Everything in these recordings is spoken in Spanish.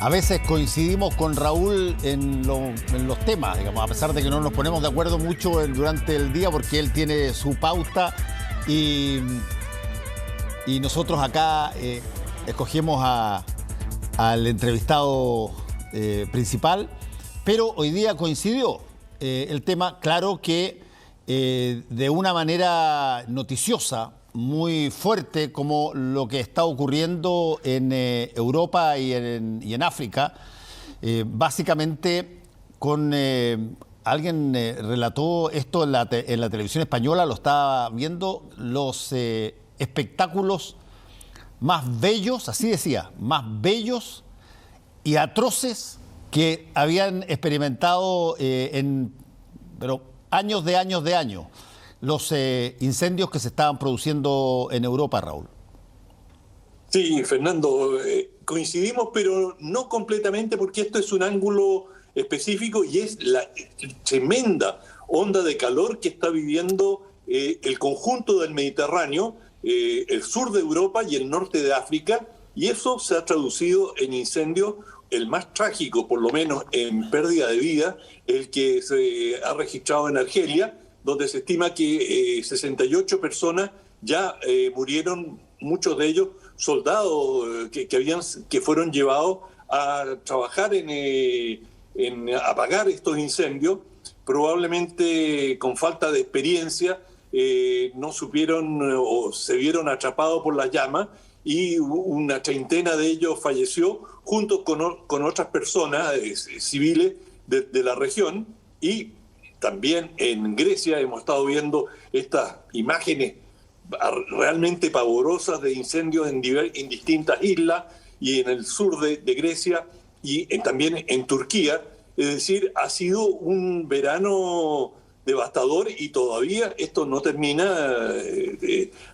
A veces coincidimos con Raúl en los temas, digamos, a pesar de que no nos ponemos de acuerdo mucho durante el día, porque él tiene su pauta y nosotros acá escogemos al entrevistado principal, pero hoy día coincidió el tema, claro que de una manera noticiosa, muy fuerte, como lo que está ocurriendo en Europa y en África. Básicamente, alguien relató esto en la televisión española, lo estaba viendo, los espectáculos más bellos, así decía, más bellos y atroces que habían experimentado pero años de años. Los incendios que se estaban produciendo en Europa, Raúl. Sí, Fernando, coincidimos, pero no completamente, porque esto es un ángulo específico y es la tremenda onda de calor que está viviendo el conjunto del Mediterráneo, el sur de Europa y el norte de África, y eso se ha traducido en incendios. El más trágico, por lo menos en pérdida de vida, el que se ha registrado en Argelia, donde se estima que 68 personas ya murieron, muchos de ellos soldados que fueron llevados a trabajar en apagar estos incendios, probablemente con falta de experiencia, no supieron o se vieron atrapados por las llamas, y una treintena de ellos falleció junto con otras personas civiles de la región. Y también en Grecia hemos estado viendo estas imágenes realmente pavorosas de incendios en distintas islas y en el sur de Grecia y también en Turquía. Es decir, ha sido un verano devastador y todavía esto no termina.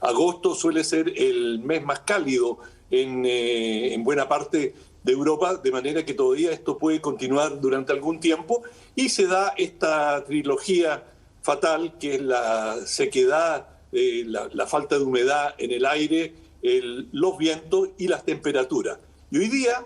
Agosto suele ser el mes más cálido en buena parte de Europa, de manera que todavía esto puede continuar durante algún tiempo, y se da esta trilogía fatal, que es la sequedad, la falta de humedad en el aire, los vientos y las temperaturas. Y hoy día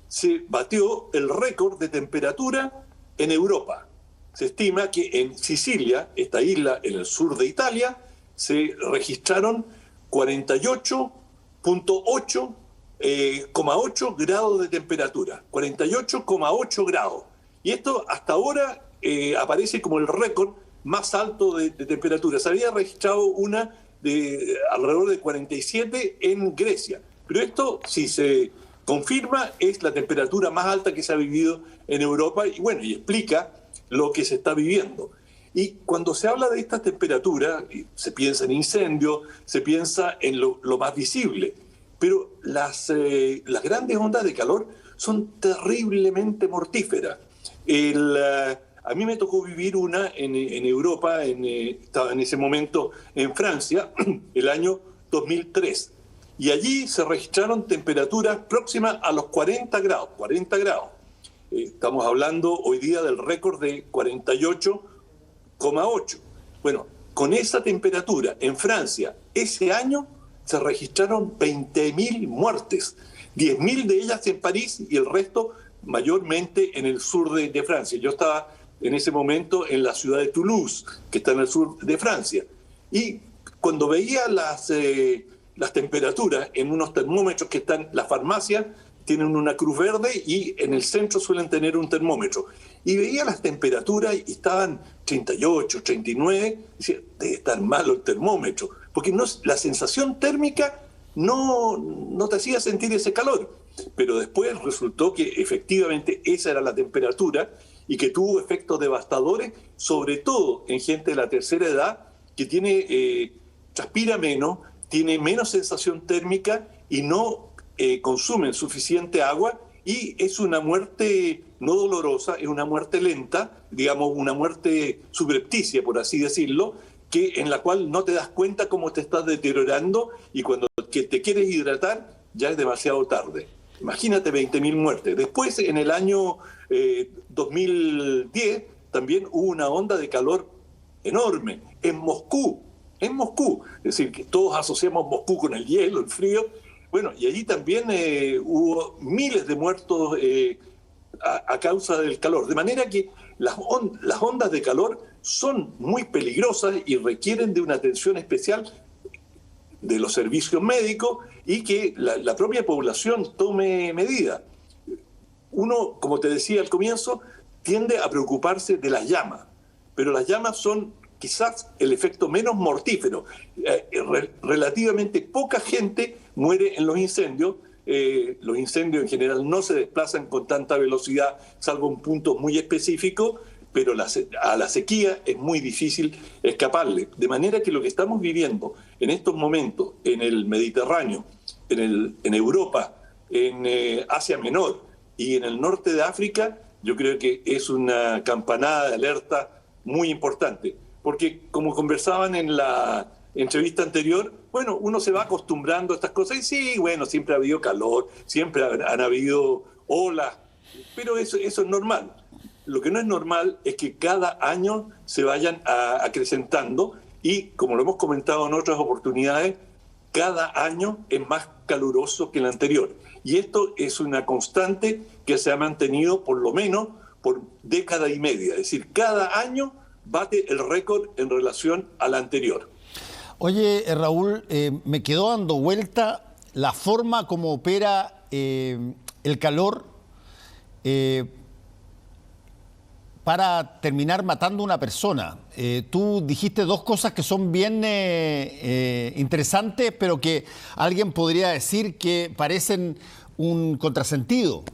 se batió el récord de temperatura en Europa. Se estima que en Sicilia, esta isla en el sur de Italia, se registraron 48,8 grados de temperatura, 48,8 grados. Y esto hasta ahora aparece como el récord más alto de temperatura. Se había registrado una de alrededor de 47 en Grecia. Pero esto, si se confirma, es la temperatura más alta que se ha vivido en Europa y explica lo que se está viviendo. Y cuando se habla de estas temperaturas, se piensa en incendios, se piensa en lo más visible. Pero las grandes ondas de calor son terriblemente mortíferas. A mí me tocó vivir una en Europa, estaba en ese momento en Francia, el año 2003. Y allí se registraron temperaturas próximas a los 40 grados. 40 grados. Estamos hablando hoy día del récord de 48,8. Bueno, con esa temperatura en Francia, ese año se registraron 20.000 muertes, 10.000 de ellas en París y el resto mayormente en el sur de Francia. Yo estaba en ese momento en la ciudad de Toulouse, que está en el sur de Francia. Y cuando veía las temperaturas en unos termómetros que están, las farmacias tienen una cruz verde y en el centro suelen tener un termómetro. Y veía las temperaturas y estaban 38, 39, y decía, debe estar malo el termómetro, porque la sensación térmica no te hacía sentir ese calor. Pero después resultó que efectivamente esa era la temperatura y que tuvo efectos devastadores, sobre todo en gente de la tercera edad, que transpira menos, tiene menos sensación térmica y no consumen suficiente agua, y es una muerte no dolorosa, es una muerte lenta, digamos una muerte subrepticia, por así decirlo, en la cual no te das cuenta cómo te estás deteriorando, y cuando te quieres hidratar ya es demasiado tarde. Imagínate 20.000 muertes. Después, en el año 2010, también hubo una onda de calor enorme en Moscú. Es decir, que todos asociamos Moscú con el hielo, el frío. Bueno, y allí también hubo miles de muertos a causa del calor. De manera que las ondas de calor son muy peligrosas y requieren de una atención especial de los servicios médicos y que la propia población tome medidas. Uno, como te decía al comienzo, tiende a preocuparse de las llamas, pero las llamas son quizás el efecto menos mortífero. Relativamente poca gente muere en los incendios. Los incendios en general no se desplazan con tanta velocidad, salvo en puntos muy específicos, pero a la sequía es muy difícil escaparle. De manera que lo que estamos viviendo en estos momentos en el Mediterráneo, en Europa, en Asia Menor y en el norte de África, yo creo que es una campanada de alerta muy importante. Porque como conversaban en la entrevista anterior, bueno, uno se va acostumbrando a estas cosas y sí, bueno, siempre ha habido calor, siempre han habido olas, pero eso es normal. Lo que no es normal es que cada año se vayan acrecentando y, como lo hemos comentado en otras oportunidades, cada año es más caluroso que el anterior. Y esto es una constante que se ha mantenido por lo menos por década y media. Es decir, cada año bate el récord en relación al anterior. Oye, Raúl, me quedó dando vuelta la forma como opera el calor para terminar matando a una persona. Tú dijiste dos cosas que son bien interesantes, pero que alguien podría decir que parecen un contrasentido.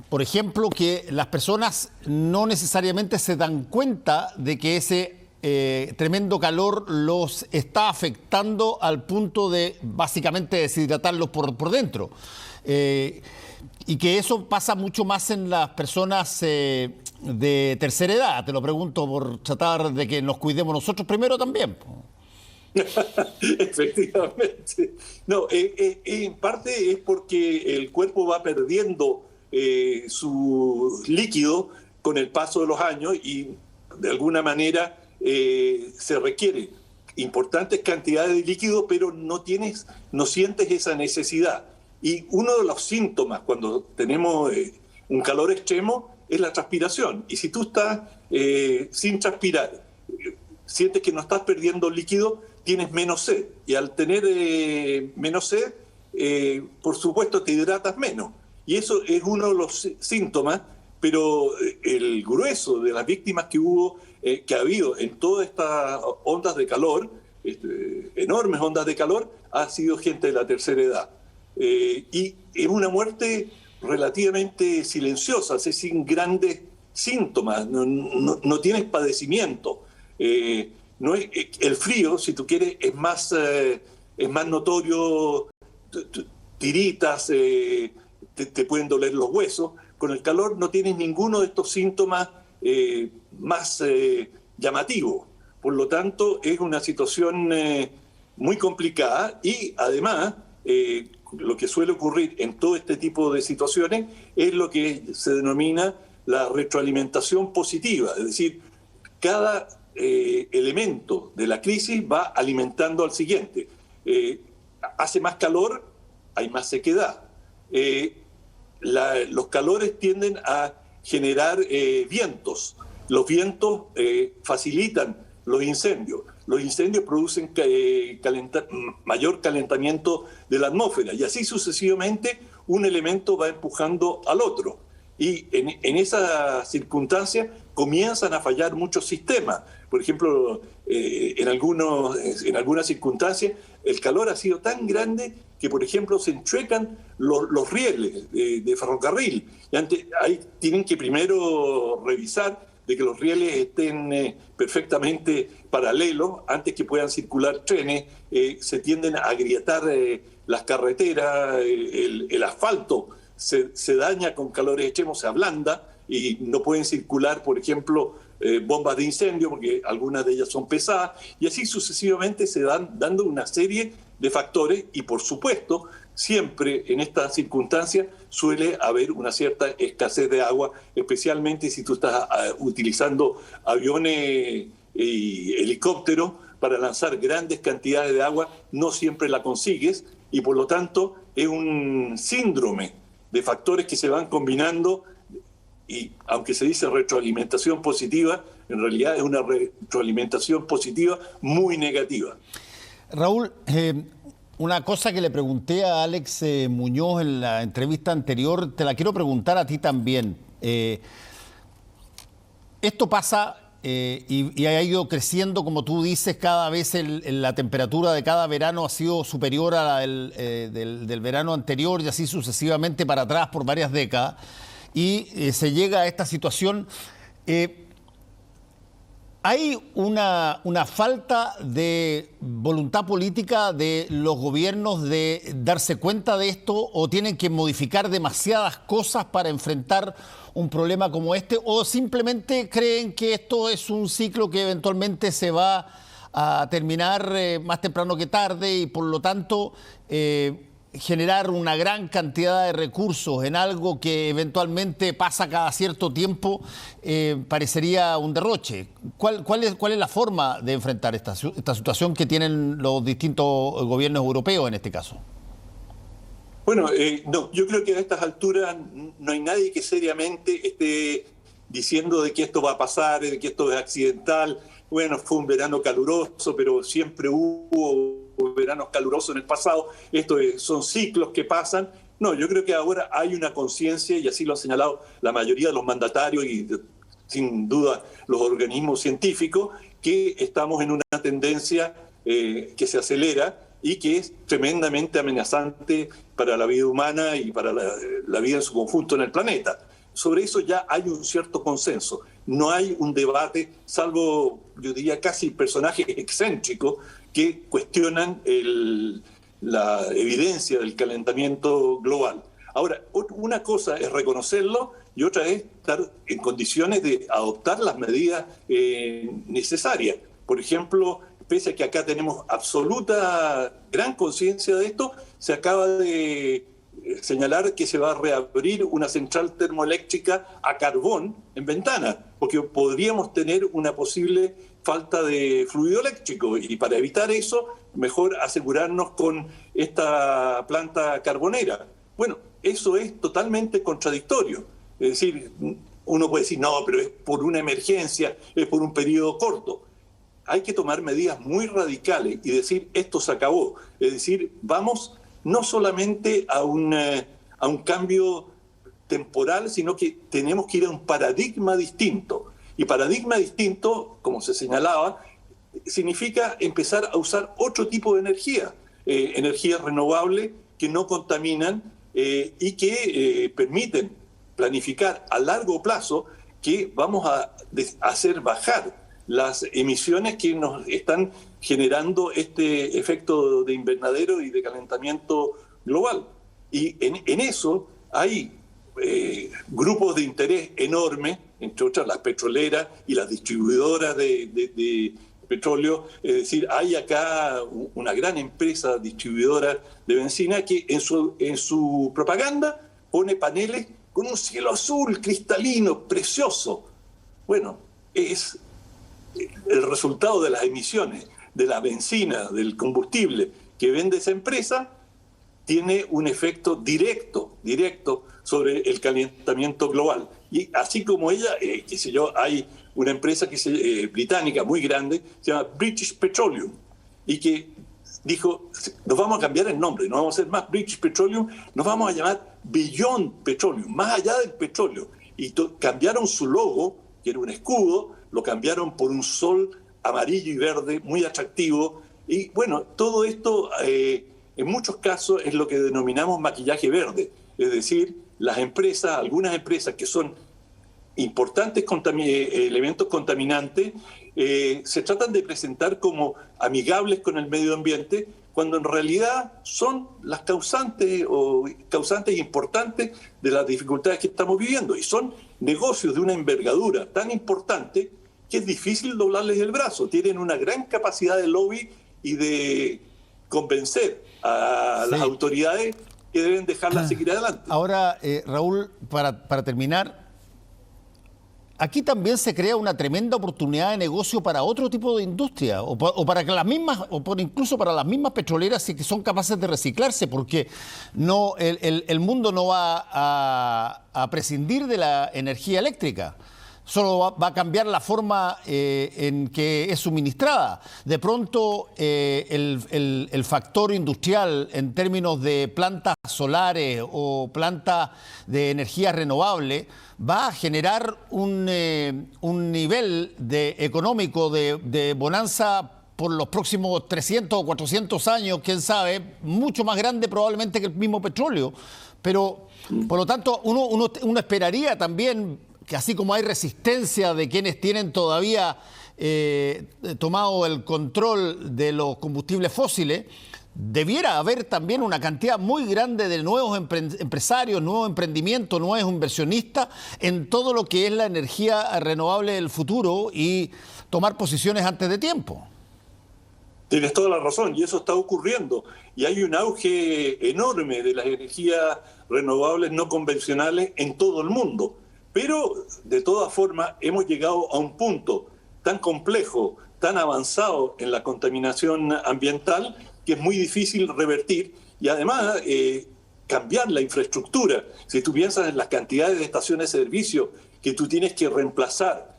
Por ejemplo, que las personas no necesariamente se dan cuenta de que ese tremendo calor los está afectando al punto de básicamente deshidratarlos por dentro. Y que eso pasa mucho más en las personas de tercera edad. Te lo pregunto por tratar de que nos cuidemos nosotros primero también. Efectivamente. No, en parte es porque el cuerpo va perdiendo su líquido con el paso de los años y de alguna manera se requiere importantes cantidades de líquido, pero no sientes esa necesidad. Y uno de los síntomas cuando tenemos un calor extremo es la transpiración. Y si tú estás sin transpirar, sientes que no estás perdiendo líquido, tienes menos sed. Y al tener menos sed, por supuesto te hidratas menos. Y eso es uno de los síntomas, pero el grueso de las víctimas que ha habido en todas estas ondas de calor, enormes ondas de calor, ha sido gente de la tercera edad. Y es una muerte relativamente silenciosa, sin grandes síntomas, no tienes padecimiento. No es, el frío, si tú quieres, es más notorio, tiritas, te pueden doler los huesos. Con el calor no tienes ninguno de estos síntomas más llamativos. Por lo tanto, es una situación muy complicada y además lo que suele ocurrir en todo este tipo de situaciones es lo que se denomina la retroalimentación positiva, es decir, cada elemento de la crisis va alimentando al siguiente. Hace más calor, hay más sequedad. Los calores tienden a generar vientos. Los vientos facilitan los incendios. Los incendios producen mayor calentamiento de la atmósfera y así sucesivamente un elemento va empujando al otro. Y en esa circunstancia comienzan a fallar muchos sistemas. Por ejemplo, en algunas circunstancias el calor ha sido tan grande que, por ejemplo, se enchuecan los rieles de ferrocarril. Y ahí tienen que primero revisar de que los rieles estén perfectamente paralelos antes que puedan circular trenes. Se tienden a agrietar las carreteras, el asfalto se daña con calores extremos, se ablanda y no pueden circular, por ejemplo, bombas de incendio porque algunas de ellas son pesadas y así sucesivamente se dan dando una serie de factores y, por supuesto, siempre en estas circunstancias suele haber una cierta escasez de agua, especialmente si tú estás utilizando aviones y helicópteros para lanzar grandes cantidades de agua, no siempre la consigues y por lo tanto es un síndrome de factores que se van combinando y aunque se dice retroalimentación positiva, en realidad es una retroalimentación positiva muy negativa. Raúl, una cosa que le pregunté a Alex Muñoz en la entrevista anterior, te la quiero preguntar a ti también. Esto pasa y ha ido creciendo, como tú dices, cada vez la temperatura de cada verano ha sido superior a la del verano anterior y así sucesivamente para atrás por varias décadas. Y se llega a esta situación. ¿Hay una falta de voluntad política de los gobiernos de darse cuenta de esto o tienen que modificar demasiadas cosas para enfrentar un problema como este? ¿O simplemente creen que esto es un ciclo que eventualmente se va a terminar más temprano que tarde y por lo tanto generar una gran cantidad de recursos en algo que eventualmente pasa cada cierto tiempo parecería un derroche? ¿Cuál es la forma de enfrentar esta situación que tienen los distintos gobiernos europeos en este caso? Bueno, no, yo creo que a estas alturas no hay nadie que seriamente esté diciendo de que esto va a pasar, de que esto es accidental. Bueno, fue un verano caluroso, pero siempre hubo veranos calurosos en el pasado. Son ciclos que pasan. No, yo creo que ahora hay una conciencia, y así lo han señalado la mayoría de los mandatarios y sin duda los organismos científicos, que estamos en una tendencia que se acelera y que es tremendamente amenazante para la vida humana y para la vida en su conjunto en el planeta. Sobre eso ya hay un cierto consenso. No hay un debate, salvo, yo diría, casi personajes excéntricos que cuestionan la evidencia del calentamiento global. Ahora, una cosa es reconocerlo y otra es estar en condiciones de adoptar las medidas necesarias. Por ejemplo, pese a que acá tenemos absoluta gran conciencia de esto, se acaba de señalar que se va a reabrir una central termoeléctrica a carbón en Ventana, porque podríamos tener una posible falta de fluido eléctrico y para evitar eso, mejor asegurarnos con esta planta carbonera. Bueno, eso es totalmente contradictorio. Es decir, uno puede decir, no, pero es por una emergencia, es por un periodo corto. Hay que tomar medidas muy radicales y decir, esto se acabó. Es decir, vamos no solamente a un cambio temporal, sino que tenemos que ir a un paradigma distinto. Y paradigma distinto, como se señalaba, significa empezar a usar otro tipo de energía, energías renovables que no contaminan y que permiten planificar a largo plazo que vamos a hacer bajar las emisiones que nos están generando este efecto de invernadero y de calentamiento global. Y en eso hay grupos de interés enormes, entre otras las petroleras y las distribuidoras de petróleo. Es decir, hay acá una gran empresa distribuidora de benzina que en su propaganda pone paneles con un cielo azul cristalino, precioso. Bueno, es el resultado de las emisiones de la benzina, del combustible que vende esa empresa, tiene un efecto directo sobre el calentamiento global. Y así como ella, qué sé yo, hay una empresa británica muy grande, se llama British Petroleum, y que dijo, nos vamos a cambiar el nombre, no vamos a ser más British Petroleum, nos vamos a llamar Beyond Petroleum, más allá del petróleo. Y cambiaron su logo, que era un escudo, lo cambiaron por un sol amarillo y verde muy atractivo. Y bueno, todo esto en muchos casos es lo que denominamos maquillaje verde. Es decir, algunas empresas que son importantes elementos contaminantes, se tratan de presentar como amigables con el medio ambiente, cuando en realidad son las causantes importantes de las dificultades que estamos viviendo. Y son negocios de una envergadura tan importante que es difícil doblarles el brazo. Tienen una gran capacidad de lobby y de convencer a las autoridades que deben dejarlas seguir adelante. Ahora, Raúl, para terminar, aquí también se crea una tremenda oportunidad de negocio para otro tipo de industria, para que las mismas, incluso para las mismas petroleras que son capaces de reciclarse, porque no, el mundo no va a prescindir de la energía eléctrica. Solo va a cambiar la forma en que es suministrada. De pronto, el factor industrial en términos de plantas solares o plantas de energía renovable va a generar un nivel económico de bonanza por los próximos 300 o 400 años, quién sabe, mucho más grande probablemente que el mismo petróleo. Pero, por lo tanto, uno esperaría también que así como hay resistencia de quienes tienen todavía tomado el control de los combustibles fósiles, debiera haber también una cantidad muy grande de nuevos empresarios, nuevos emprendimientos, nuevos inversionistas en todo lo que es la energía renovable del futuro y tomar posiciones antes de tiempo. Tienes toda la razón, y eso está ocurriendo. Y hay un auge enorme de las energías renovables no convencionales en todo el mundo. Pero, de todas formas, hemos llegado a un punto tan complejo, tan avanzado en la contaminación ambiental, que es muy difícil revertir y, además, cambiar la infraestructura. Si tú piensas en las cantidades de estaciones de servicio que tú tienes que reemplazar,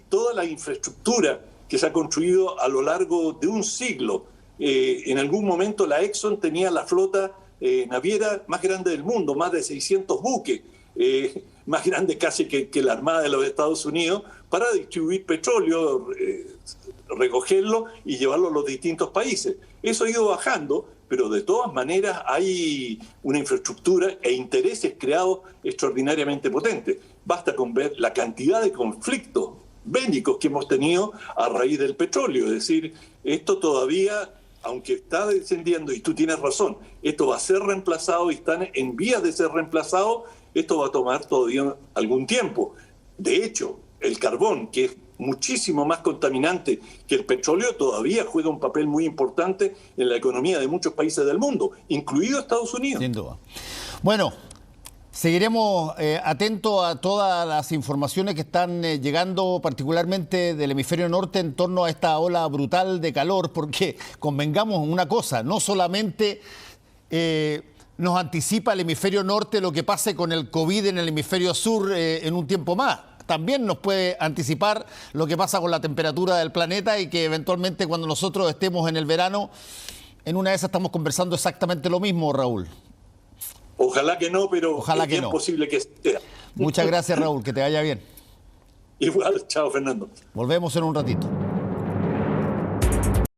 toda la infraestructura que se ha construido a lo largo de un siglo. En algún momento la Exxon tenía la flota naviera más grande del mundo, más de 600 buques. Más grande casi que la Armada de los Estados Unidos, para distribuir petróleo, recogerlo y llevarlo a los distintos países. Eso ha ido bajando, pero de todas maneras hay una infraestructura e intereses creados extraordinariamente potentes. Basta con ver la cantidad de conflictos bélicos que hemos tenido a raíz del petróleo. Es decir, esto todavía, aunque está descendiendo, y tú tienes razón, esto va a ser reemplazado y están en vías de ser reemplazado. Esto va a tomar todavía algún tiempo. De hecho, el carbón, que es muchísimo más contaminante que el petróleo, todavía juega un papel muy importante en la economía de muchos países del mundo, incluido Estados Unidos. Sin duda. Bueno, seguiremos atentos a todas las informaciones que están llegando, particularmente del hemisferio norte, en torno a esta ola brutal de calor, porque convengamos en una cosa, no solamente nos anticipa el hemisferio norte lo que pase con el COVID en el hemisferio sur en un tiempo más. También nos puede anticipar lo que pasa con la temperatura del planeta y que eventualmente cuando nosotros estemos en el verano, en una de esas estamos conversando exactamente lo mismo, Raúl. Ojalá que no, pero ojalá es que bien no. Posible que sea. Muchas gracias, Raúl, que te vaya bien. Igual, chao, Fernando. Volvemos en un ratito.